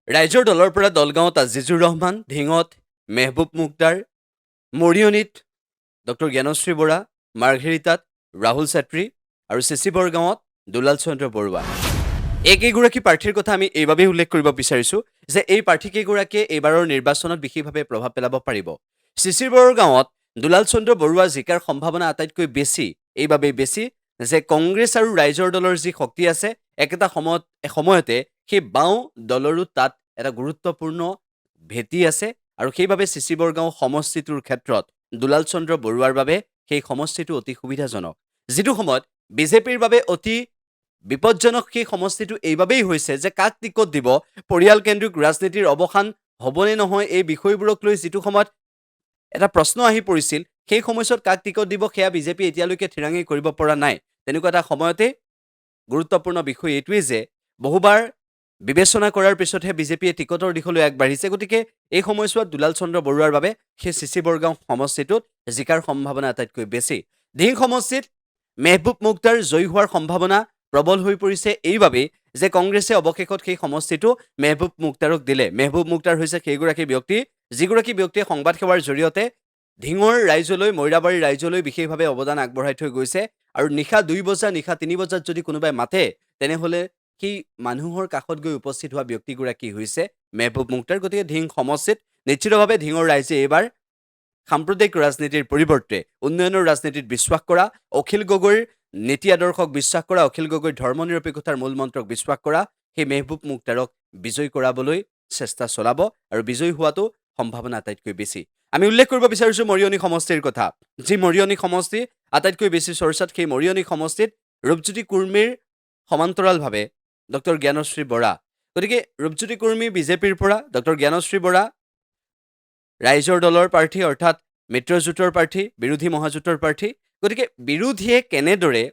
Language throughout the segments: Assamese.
ৰাইজৰ দলৰ পৰা দলগাঁৱত আজিজুৰ ৰহমান, ধিঙত মেহবুব মুক্তাৰ, মৰিয়নীত ডক্টৰ জ্ঞানশ্ৰী বৰা, মাৰ্ঘেৰিটাত ৰাহুল ছেত্ৰী আৰু চিচিবৰ গাঁৱত দুলাল চন্দ্ৰ বৰুৱা। এইকেইগৰাকী প্ৰাৰ্থীৰ কথা আমি এইবাবেই উল্লেখ কৰিব বিচাৰিছোঁ যে এই প্ৰাৰ্থীকেইগৰাকীয়ে এইবাৰৰ নিৰ্বাচনত বিশেষভাৱে প্ৰভাৱ পেলাব পাৰিব। চিচিবৰ গাঁৱত দুলাল চন্দ্ৰ বৰুৱা জিকাৰ সম্ভাৱনা আটাইতকৈ বেছি, এইবাবেই বেছি যে কংগ্ৰেছ আৰু ৰাইজৰ দলৰ যি শক্তি আছে, একেটা সময়তে সেই বাওঁ দলৰো তাত এটা গুৰুত্বপূৰ্ণ ভেটি আছে আৰু সেইবাবে চিচিবৰ গাঁও সমষ্টিটোৰ ক্ষেত্ৰত দুলাল চন্দ্ৰ বৰুৱাৰ বাবে সেই সমষ্টিটো অতি সুবিধাজনক। যিটো সময়ত বিজেপিৰ বাবে অতি বিপদজনক সেই সমষ্টিটো এইবাবেই হৈছে যে কাক টিকট দিব, পৰিয়ালকেন্দ্ৰিক ৰাজনীতিৰ অৱসান হ'বনে নহয়, এই বিষয়বোৰক লৈ যিটো সময়ত এটা প্ৰশ্ন আহি পৰিছিল, সেই সময়ছোৱাত কাক টিকট দিব সেয়া বিজেপি এতিয়ালৈকে থিৰাঙি কৰিব পৰা নাই। তেনেকুৱা এটা সময়তে গুৰুত্বপূৰ্ণ বিষয় এইটোৱেই যে বহুবাৰ বিবেচনা কৰাৰ পিছতহে বিজেপিয়ে টিকটৰ দিশলৈ আগবাঢ়িছে। গতিকে এই সময়ছোৱাত দুলাল চন্দ্ৰ বৰুৱাৰ বাবে সেই চিচিবৰগাঁও সমষ্টিটোত জিকাৰ সম্ভাৱনা আটাইতকৈ বেছি। ধিং সমষ্টিত মেহবুব মুক্তাৰ জয়ী হোৱাৰ সম্ভাৱনা প্ৰবল হৈ পৰিছে এইবাবেই যে কংগ্ৰেছে অৱশেষত সেই সমষ্টিটো মেহবুব মুক্তাৰক দিলে। মেহবুব মুক্তাৰ হৈছে সেইগৰাকী ব্যক্তি যিগৰাকী ব্যক্তিয়ে সংবাদ সেৱাৰ জৰিয়তে ধিঙৰ ৰাইজলৈ, মৈৰাবাৰীৰ ৰাইজলৈ বিশেষভাৱে অৱদান আগবঢ়াই থৈ গৈছে আৰু নিশা ২ বজা, নিশা ৩ বজাত যদি কোনোবাই মাতে, তেনেহ'লে সেই মানুহৰ কাষত গৈ উপস্থিত হোৱা ব্যক্তিগৰাকী হৈছে মেহবুব মুক্তাৰ। গতিকে ধিং সমষ্টিত নিশ্চিতভাৱে ধিঙৰ ৰাইজে এইবাৰ সাম্প্ৰদায়িক ৰাজনীতিৰ পৰিৱৰ্তে উন্নয়নৰ ৰাজনীতিত বিশ্বাস কৰা, অখিল গগৈৰ নীতি আদৰ্শক বিশ্বাস কৰা, অখিল গগৈৰ ধৰ্মনিৰপেক্ষতাৰ মূল মন্ত্ৰক বিশ্বাস কৰা সেই মেহবুব মুক্তাৰক বিজয়ী কৰাবলৈ চেষ্টা চলাব আৰু বিজয়ী হোৱাটো সম্ভাৱনা আটাইতকৈ বেছি। আমি উল্লেখ কৰিব বিচাৰিছোঁ মৰিয়নী সমষ্টিৰ কথা। যি মৰিয়নী সমষ্টি আটাইতকৈ বেছি চৰ্চাত, সেই মৰিয়নী সমষ্টিত ৰূপজ্যোতি কুৰ্মীৰ সমান্তৰালভাৱে ডক্টৰ জ্ঞানশ্ৰী বৰা। গতিকে ৰূপজ্যোতি কুৰ্মী বিজেপিৰ পৰা, ডক্টৰ জ্ঞানশ্ৰী বৰা ৰাইজৰ দলৰ প্ৰাৰ্থী অৰ্থাৎ মিত্ৰজোঁটৰ প্ৰাৰ্থী, বিৰোধী মহাজোঁটৰ প্ৰাৰ্থী। গতিকে বিৰোধীয়ে কেনেদৰে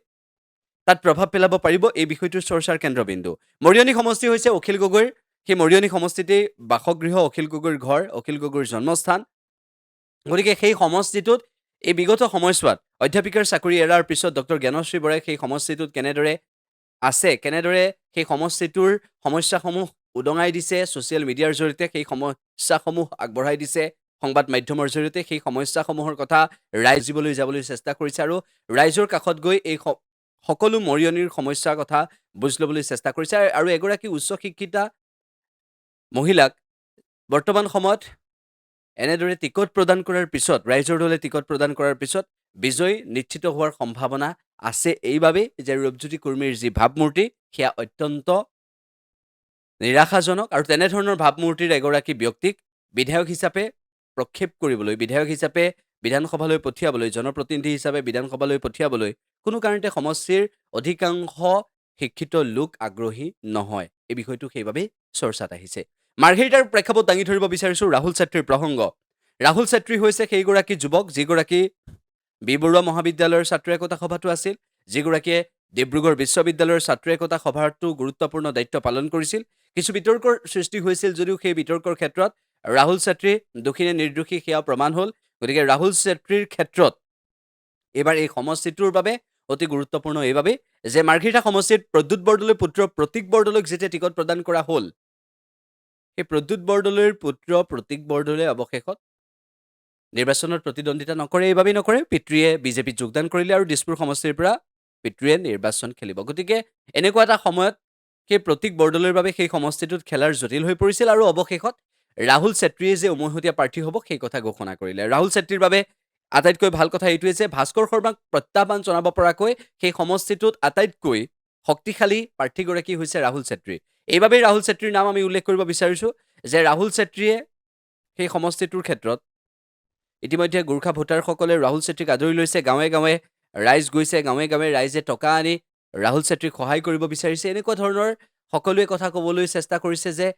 তাত প্ৰভাৱ পেলাব পাৰিব এই বিষয়টোৰ চৰ্চাৰ কেন্দ্ৰবিন্দু। মৰিয়নী সমষ্টি হৈছে অখিল গগৈৰ, সেই মৰিয়নী সমষ্টিতেই বাসগৃহ, অখিল গগৈৰ ঘৰ, অখিল গগৈৰ জন্মস্থান। গতিকে সেই সমষ্টিটোত এই বিগত সময়ছোৱাত অধ্যাপিকাৰ চাকৰি এৰাৰ পিছত ডক্টৰ জ্ঞানশ্ৰী বৰাই সেই সমষ্টিটোত কেনেদৰে আছে, কেনেদৰে সেই সমষ্টিটোৰ সমস্যাসমূহ উদঙাই দিছে, ছ'চিয়েল মিডিয়াৰ জৰিয়তে সেই সমস্যাসমূহ আগবঢ়াই দিছে, সংবাদ মাধ্যমৰ জৰিয়তে সেই সমস্যাসমূহৰ কথা ৰাইজ যাবলৈ চেষ্টা কৰিছে আৰু ৰাইজৰ কাষত গৈ এই সকলো মৰিয়নীৰ সমস্যাৰ কথা বুজ ল'বলৈ চেষ্টা কৰিছে আৰু এগৰাকী উচ্চ শিক্ষিতা মহিলাক বৰ্তমান সময়ত এনেদৰে টিকট প্ৰদান কৰাৰ পিছত, ৰাইজৰ দলে টিকট প্ৰদান কৰাৰ পিছত বিজয় নিশ্চিত হোৱাৰ সম্ভাৱনা আছে এইবাবেই যে ৰূপজ্যোতি কুৰ্মীৰ যি ভাৱমূৰ্তি সেয়া অত্যন্ত নিৰাশাজনক আৰু তেনেধৰণৰ ভাৱমূৰ্তিৰ এগৰাকী ব্যক্তিক বিধায়ক হিচাপে প্ৰক্ষেপ কৰিবলৈ, বিধায়ক হিচাপে বিধানসভালৈ পঠিয়াবলৈ, জনপ্ৰতিনিধি হিচাপে বিধানসভালৈ পঠিয়াবলৈ কোনো কাৰণতে সমষ্টিৰ অধিকাংশ শিক্ষিত লোক আগ্ৰহী নহয়। এই বিষয়টো সেইবাবেই চৰ্চাত আহিছে। মাৰ্ঘেৰিটাৰ প্ৰেক্ষাপট দাঙি ধৰিব বিচাৰিছোঁ ৰাহুল ছেত্ৰীৰ প্ৰসংগ। ৰাহুল ছেত্ৰী হৈছে সেইগৰাকী যুৱক যিগৰাকী বি বৰুৱা মহাবিদ্যালয়ৰ ছাত্ৰ একতা সভাতো আছিল, যিগৰাকীয়ে ডিব্ৰুগড় বিশ্ববিদ্যালয়ৰ ছাত্ৰ একতা সভাতো গুৰুত্বপূৰ্ণ দায়িত্ব পালন কৰিছিল। কিছু বিতৰ্কৰ সৃষ্টি হৈছিল যদিও সেই বিতৰ্কৰ ক্ষেত্ৰত ৰাহুল ছেত্ৰী দোষী নে নিৰ্দোষী সেয়া প্ৰমাণ হ'ল। গতিকে ৰাহুল ছেত্ৰীৰ ক্ষেত্ৰত এইবাৰ এই সমষ্টিটোৰ বাবে অতি গুৰুত্বপূৰ্ণ এইবাবেই যে মাৰ্ঘেৰিটা সমষ্টিত প্ৰদ্যুৎ বৰদলৈৰ পুত্ৰ প্ৰতীক বৰদলৈক যেতিয়া টিকট প্ৰদান কৰা হ'ল, সেই প্ৰদ্যুৎ বৰদলৈৰ পুত্ৰ প্ৰতীক বৰদলৈ অৱশেষত নিৰ্বাচনত প্ৰতিদ্বন্দ্বিতা নকৰে। এইবাবেই নকৰে, পিতৃয়ে বিজেপিত যোগদান কৰিলে আৰু দিছপুৰ সমষ্টিৰ পৰা পিতৃয়ে নিৰ্বাচন খেলিব। গতিকে এনেকুৱা এটা সময়ত সেই প্ৰতীক বৰদলৈৰ বাবে সেই সমষ্টিটোত খেলাৰ জটিল হৈ পৰিছিল আৰু অৱশেষত ৰাহুল ছেত্ৰীয়ে যে উমৈহতীয়া প্ৰাৰ্থী হ'ব সেই কথা ঘোষণা কৰিলে। ৰাহুল ছেত্ৰীৰ বাবে আটাইতকৈ ভাল কথা এইটোৱে যে ভাস্কৰ শৰ্মাক প্ৰত্যাহ্বান জনাব পৰাকৈ সেই সমষ্টিটোত আটাইতকৈ শক্তিশালী প্ৰাৰ্থীগৰাকী হৈছে ৰাহুল ছেত্ৰী। এইবাবেই ৰাহুল ছেত্ৰীৰ নাম আমি উল্লেখ কৰিব বিচাৰিছোঁ যে ৰাহুল ছেত্ৰীয়ে সেই সমষ্টিটোৰ ক্ষেত্ৰত ইতিমধ্যে গোৰ্খা ভোটাৰসকলে ৰাহুল ছেত্ৰীক আদৰি লৈছে। গাঁৱে গাঁৱে ৰাইজ গৈছে, গাঁৱে গাঁৱে ৰাইজে টকা আনি ৰাহুল ছেত্ৰীক সহায় কৰিব বিচাৰিছে। এনেকুৱা ধৰণৰ সকলোৱে কথা ক'বলৈ চেষ্টা কৰিছে যে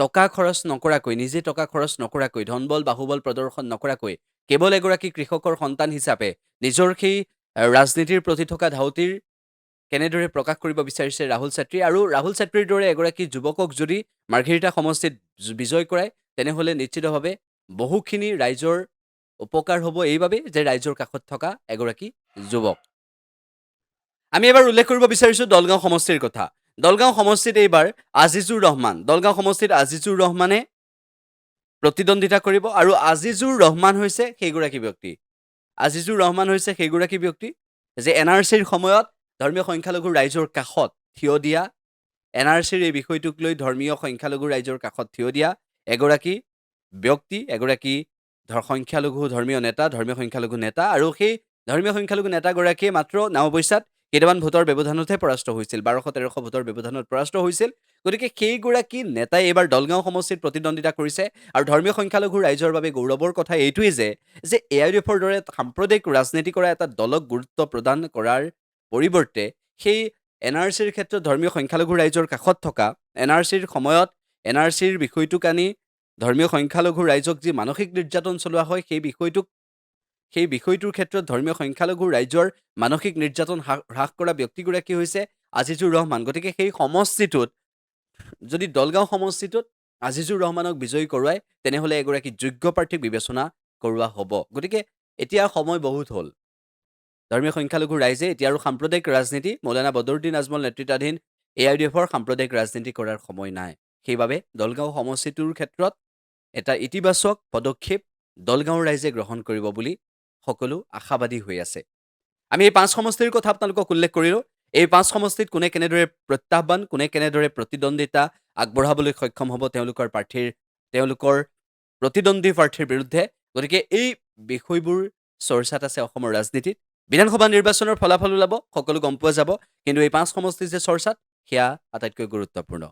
টকা খৰচ নকৰাকৈ, নিজে টকা খৰচ নকৰাকৈ, ধনবল বাহুবল প্ৰদৰ্শন নকৰাকৈ কেৱল এগৰাকী কৃষকৰ সন্তান হিচাপে নিজৰ সেই ৰাজনীতিৰ প্ৰতি থকা ধাউতিৰ কেনেদৰে প্ৰকাশ কৰিব বিচাৰিছে ৰাহুল ছেত্ৰী আৰু ৰাহুল ছেত্ৰীৰ দৰে এগৰাকী যুৱকক যদি মাৰ্ঘেৰিটা সমষ্টিত বিজয় কৰায়, তেনেহ'লে নিশ্চিতভাৱে বহুখিনি ৰাইজৰ উপকাৰ হ'ব এইবাবেই যে ৰাইজৰ কাষত থকা এগৰাকী যুৱক। আমি এবাৰ উল্লেখ কৰিব বিচাৰিছোঁ দলগাঁও সমষ্টিৰ কথা। দলগাঁও সমষ্টিত এইবাৰ আজিজুৰ ৰহমান, দলগাঁও সমষ্টিত আজিজুৰ ৰহমানে প্ৰতিদ্বন্দ্বিতা কৰিব আৰু আজিজুৰ ৰহমান হৈছে সেইগৰাকী ব্যক্তি। আজিজুৰ ৰহমান হৈছে সেইগৰাকী ব্যক্তি যে NRCৰ সময়ত ধৰ্মীয় সংখ্যালঘু ৰাইজৰ কাষত থিয় দিয়া, NRCৰ এই বিষয়টোক লৈ ধৰ্মীয় সংখ্যালঘু ৰাইজৰ কাষত থিয় দিয়া এগৰাকী ব্যক্তি, এগৰাকী সংখ্যালঘু ধৰ্মীয় নেতা, ধৰ্মীয় সংখ্যালঘু নেতা আৰু সেই ধৰ্মীয় সংখ্যালঘু নেতাগৰাকীয়ে মাত্ৰ নাওবৈচাত কেইটামান ভোটৰ ব্যৱধানতহে পৰাস্ত হৈছিল, 1200-1300 ভোটৰ ব্যৱধানত পৰাস্ত হৈছিল। গতিকে সেইগৰাকী নেতাই এইবাৰ দলগাঁও সমষ্টিত প্ৰতিদ্বন্দ্বিতা কৰিছে আৰু ধৰ্মীয় সংখ্যালঘু ৰাইজৰ বাবে গৌৰৱৰ কথা এইটোৱেই যে AIUDFৰ দৰে সাম্প্ৰদায়িক ৰাজনীতি কৰা এটা দলক গুৰুত্ব প্ৰদান কৰাৰ পৰিৱৰ্তে সেই NRCৰ ক্ষেত্ৰত ধৰ্মীয় সংখ্যালঘু ৰাইজৰ কাষত থকা, NRCৰ সময়ত NRCৰ বিষয়টোক আনি ধৰ্মীয় সংখ্যালঘু ৰাইজক যি মানসিক নিৰ্যাতন চলোৱা হয় সেই বিষয়টোৰ ক্ষেত্ৰত ধৰ্মীয় সংখ্যালঘু ৰাইজৰ মানসিক নিৰ্যাতন হ্ৰাস কৰা ব্যক্তিগৰাকী হৈছে আজিজুৰ ৰহমান। গতিকে সেই সমষ্টিটোত যদি দলগাঁও সমষ্টিটোত আজিজুৰ ৰহমানক বিজয়ী কৰোৱায় তেনেহ'লে এগৰাকী যোগ্য প্ৰাৰ্থীক বিবেচনা কৰোৱা হ'ব। গতিকে এতিয়া সময় বহুত হ'ল। ধৰ্মীয় সংখ্যালঘু ৰাইজে এতিয়া আৰু সাম্প্ৰদায়িক ৰাজনীতি, মৌলানা বদৰুদ্দিন আজমল নেতৃত্বাধীন AIUDFৰ সাম্প্ৰদায়িক ৰাজনীতি কৰাৰ সময় নাই। সেইবাবে দলগাঁও সমষ্টিটোৰ ক্ষেত্ৰত এটা ইতিবাচক পদক্ষেপ দলগাঁৱৰ ৰাইজে গ্ৰহণ কৰিব বুলি সকলো আশাবাদী হৈ আছে। আমি এই 5 সমষ্টিৰ কথা আপোনালোকক উল্লেখ কৰিলোঁ। এই 5 সমষ্টিত কোনে কেনেদৰে প্ৰত্যাহ্বান, কোনে কেনেদৰে প্ৰতিদ্বন্দ্বিতা আগবঢ়াবলৈ সক্ষম হ'ব তেওঁলোকৰ প্ৰতিদ্বন্দ্বী প্ৰাৰ্থীৰ বিৰুদ্ধে। গতিকে এই বিষয়বোৰ চৰ্চাত আছে অসমৰ ৰাজনীতিত। বিধানসভা নিৰ্বাচনৰ ফলাফল ওলাব, সকলো গম পোৱা যাব। কিন্তু এই 5 সমষ্টি যে চৰ্চাত সেয়া আটাইতকৈ গুৰুত্বপূৰ্ণ।